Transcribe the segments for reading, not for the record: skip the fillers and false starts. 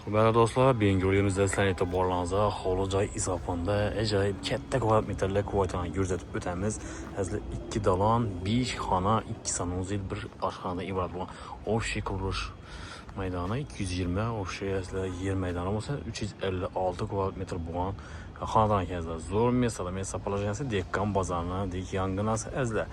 Merhaba dostlar, ben gördüğünüzde sizlerle etibarlarınıza Xolojoy izafında acayip katta kvadratmetrlik kuvvetini gözetip ötemiz. Hazır 2 dalan, 5 xana, 2 sanuzil bir aşxanada ibarat olan ofşi kuruluş meydanı 220, ofşi yer meydanı olsa 356 kvadratmetr bulan xanadan kezdə zor mesafalajansı Dekkan bazarına, dek yangınası əzlə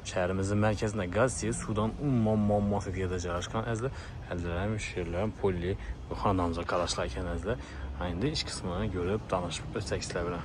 şəhərimizin mərkəzində Qaziya sudan umman masifiyədə joylashgan əzlə əllərəm şehirlərim polli xanamıza qarşılarkən əzlə indi iş qismini görüb danışıb ötək sizlər bilan.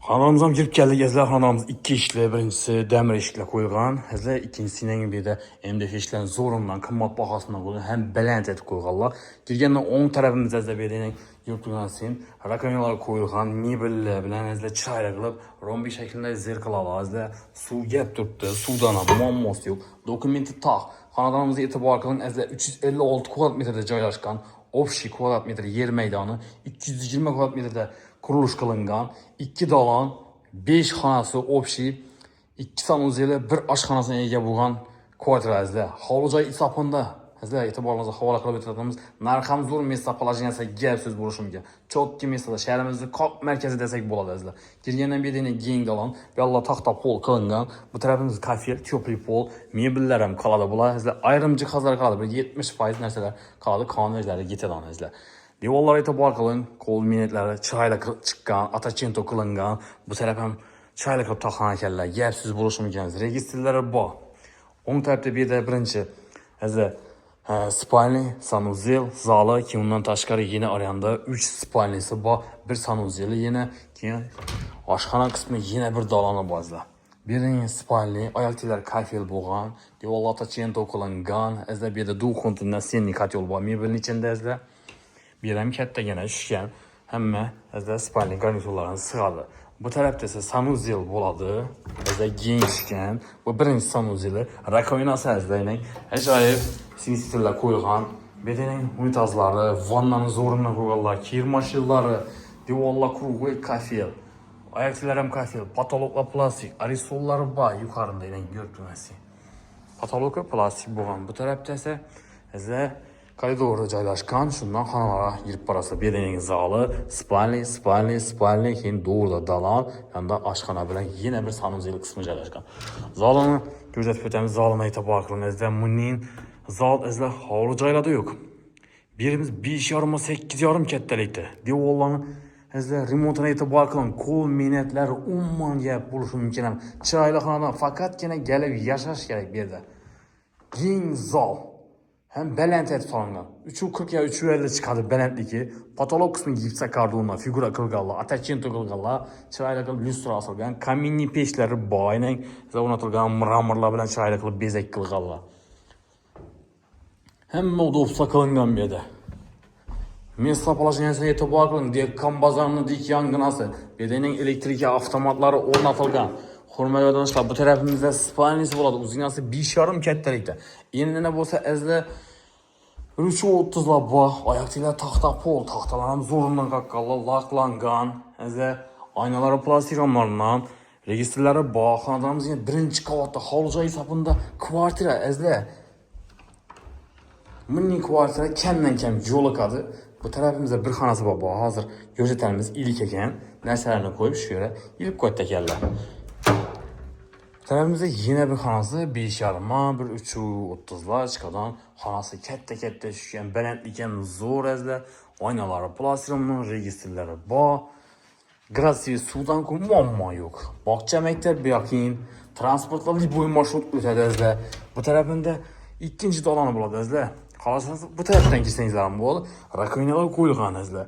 Xanamıza girib gəldik əzlə. Xanamız 2 işlə, birincisi dəmir işlə qoyulğan, əzlə ikincisinin bir də MDF işlərin zorundan, qımmat bahasından qoyulğan, həm belənd et qoyulğanlar. Girgəndən onun tərəfimiz əzlə verdiyin yurtluğansın, rakamyalar qoyulğan, mebellər bilən əzlə çayla qılıb, rombi şəklində zirkalalar əzlə, su gəb durubdu, sudan muamması yox, dokumenti tağ. Xanadanımıza etibar qılın əzlə 356 kvadratmetrdə joylashgan, ofşi kvadratmetr yer meydanı, 220 kvadratmetrdə kuruluş kılıngan, 2 dalan, 5 xanası ofşi, 2 sanuzeli, 1 aşxanasına ega bo'lgan kvartira əzlə. Xolojoy isapında əzlə etibarınıza havola qilib o'tadiğimiz narxam zo'r mesafalajaniyasi gap so'z bo'lishimga. Chotki mesada shahrimizning qoq markazi desak bo'ladi əzlə. Girgandan beri keng dalan, yalla taxta pol qilingan. Bu tarafimiz kafe, teplый pol, mebellar ham qoladi bular əzlə. Ayrim jihozlar qoladi, bir 70% narsalar qoladi, konverjlarga ketadi əzlə. Devorlar etibar qılın, qol minetlari çayla chiqqan, atachento qilingan. Bu taraf ham çayla qilib taxlan ekanlar. Gapsiz bo'lishi mumkin. Registrlari bor. O'ng tarafda bir de birinchi azza spalni, sanuzel, zali, keyin undan tashqari yine arayanda 3 spalnisi bor, bir sanuzeli yine, keyin oshxona qismi yine bir daloni bor azza. Birinchi spalni, ayaklar kafel bo'lgan, devorlar atachento qilingan, azza bir de duxontu nasenni kotel bor, mebelni ichida azza. Bir hem kattagina tushgan, hamma azza spalni garniturlarini sig'adi. Bu tarafda esa sanuzel bo'ladi, azza keng tushgan. Bu birinchi sanuzeli, rakovinasi azzaning ajoyib sinistlar qo'yilgan. Bedening unitazlari, vannani zo'rundan qo'yganlar, kir mashinalari, devorlar krugoy kafel. Ayaklar ham kafel, patologlar plastik, arisollari bor yuqorida ko'rib turasiz. Patologlar plastik bo'lgan. Bu tarafda esa azza koridorda joylashgan, shundan xonalarga girib borasiz. Bedening zali, spalni, keyin doğruda dalan, yanda oshxona bilan yana bir sanuzel qismi joylashgan. Zalini ko'rsatib o'tamiz. Zalini e'tibor qiling. Azza munin zal azza hovli joylarda yo'q. Birimiz 5,5 8,5 kattalikda. Devorlarni azza remontini e'tibor qiling. Qo'l minetlar umuman gap bo'lishi mumkin ham. Chiroyli faqatgina galib yashash kerak bu yerda. Keng zal. Hem beland et solingan. 340 ya 350 chiqadi belandligi. Patolog qismi gipsa kardonlar, figura qilganlar, atachento qilganlar, chiroyli qilib lyustra osilgan, kaminni pechlari boyning, o'rnatilgan mramorlar bilan chiroyli qilib bezak qilganlar. Hamma udobsa qilingan bu yerda. Mesafalajaniyasiga e'tibor qiling. Dekkan bozorining dik yangınasi, bedening elektrik avtomatlari o'rnatilgan. Hurmatli do'stlar, bu tarafimizda spalnisi bo'ladi. Uzinasi 5,5 kattalikda. Endi nima bo'lsa, azla 330lar bor. Oyoqchilar taxta pol, taxtalar ham zo'rundan qaqqanlar, laqlangan. Azza oynalari plastik romlardan, registrlari bor. Xonadonimizga birinchi qavatda Xolojoy hisobida kvartira azla. Milliy kvartira kamdan kam yo'liqadi. Bu tarafimizda bir xonasi bor. Hozir ko'rsatamiz, ilik ekan. Narsalarni qo'yib shu yerga ilib qo'ydi ekanlar. Tarafimizda yine bir xonasi 5,5, bir 330lar chiqadan xonasi katta tushgan, balandligan zo'r azla, oynalari plastikmi, registrlari bor. Gratsiya suvdan ku muammo yo'q. Bog'cha maktab bu yoqin, transportlar liboy marshrut o'tadi azla. Bu tarafında ikkinchi daloni bo'ladi azla. Xohlasangiz bu tarafdan kelsangiz ham bo'ladi. Rakovinalar qo'yilgan azla.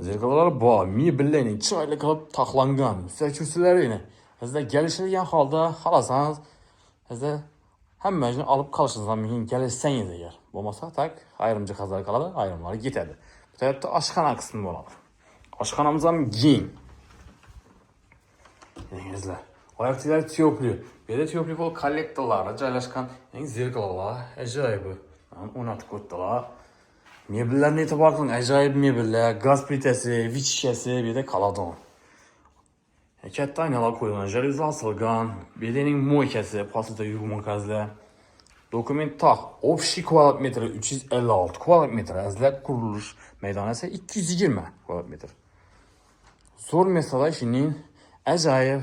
Zirkalar bor, mebellarning chiroyli qilib taxlangan, sachuvchilarini azza kelishilgan holda xolasangiz azza hammani olib qolishingiz mumkin kelishsangiz agar. Bo'lmasa tak ayrim jihozlar qoladi, ayrimlari ketadi. Bu tarafda oshxona qismi bo'ladi. Oshxonamiz ham keng. Azza oyoqchilar teplый. Bu yerda teplый pol kollektorlari joylashgan, zirkalar ajoyib. O'rnatib qo'ydilar. Mebellarni e'tibor qiling, ajoyib mebellar, gaz plitasi, vichkasi, bu yerda qaladon. Katta aynalar qo'yilgan, jaluzi osilgan, bedening moykasi, postida yuvma qazlar. Dokument tağ. Общий kvadrat metri 356 kvadrat metr. Əzlək quruluş meydanı isə 220 kvadrat metr. Zor mesela işinin acayip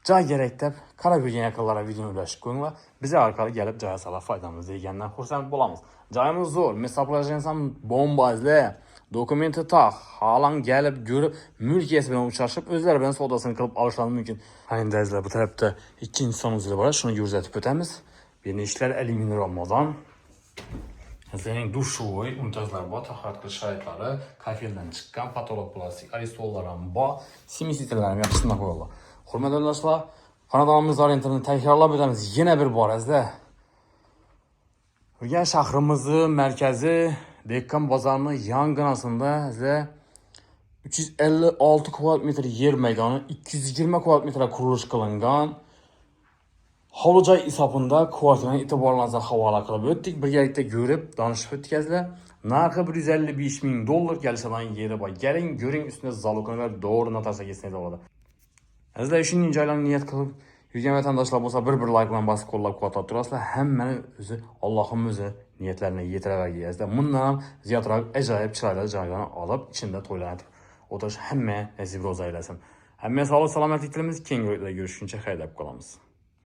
cay gerektir. Karagöz'ün yakınlara videonu ulaşık koyunlar. Bize arkalı gelip caya sala faydamız diyenden xursand bolamız. Cayımız zor. Mesaplaşı insan bomba izle. Dokumenti tağ. Halan gelip görüp mülk esmeden uçarşıp özler ben sodasını kılıp alışlanı mümkün. Hani de izle bu tarafta iki insan uzaylı var. Şunu yüzletip ötemiz. Birini işler 50 bin lira olmadan. Senin duşuy, untazlar var, taharatlı şahitleri, kafirden çıkan patolog plastik, aristollaran ba, simisitelerini yapıştırmak koyuyorlar. Hürmetli arkadaşlar, kanalımız var internet tekrarlab ötemiz yine bir barizde. Urgen şahrımızı, merkezi, Dekkan bazarının yangınasında size 356 kvadrat metre yer meydanı, 220 kvadrat metre kuruluş kılıngan. Havlucay isapında kvartalına itibarlarınıza havala kılıp öttik. Birlikte görüp danışıp öttik ezle. Narkı 155 bin dolar gelişadan yeri var. Gelin görün üstüne zalukunu doğru natarsa geçsine de oldu. Ezle işin incaylarını niyet kılıp yürüyen vatandaşlar olsa bir like basıp kollab kuvvet durasla hemen özü Allah'ın özü niyetlerine yetirəvəgi ezle. Bundan ziyatrak acayip çırayla caylarını alıp içinde toylanıp oturuş hemen nezibir oza eylesin. Hemen sağlık salametliklerimiz keyin görüşünce xeyrədəb qalamız.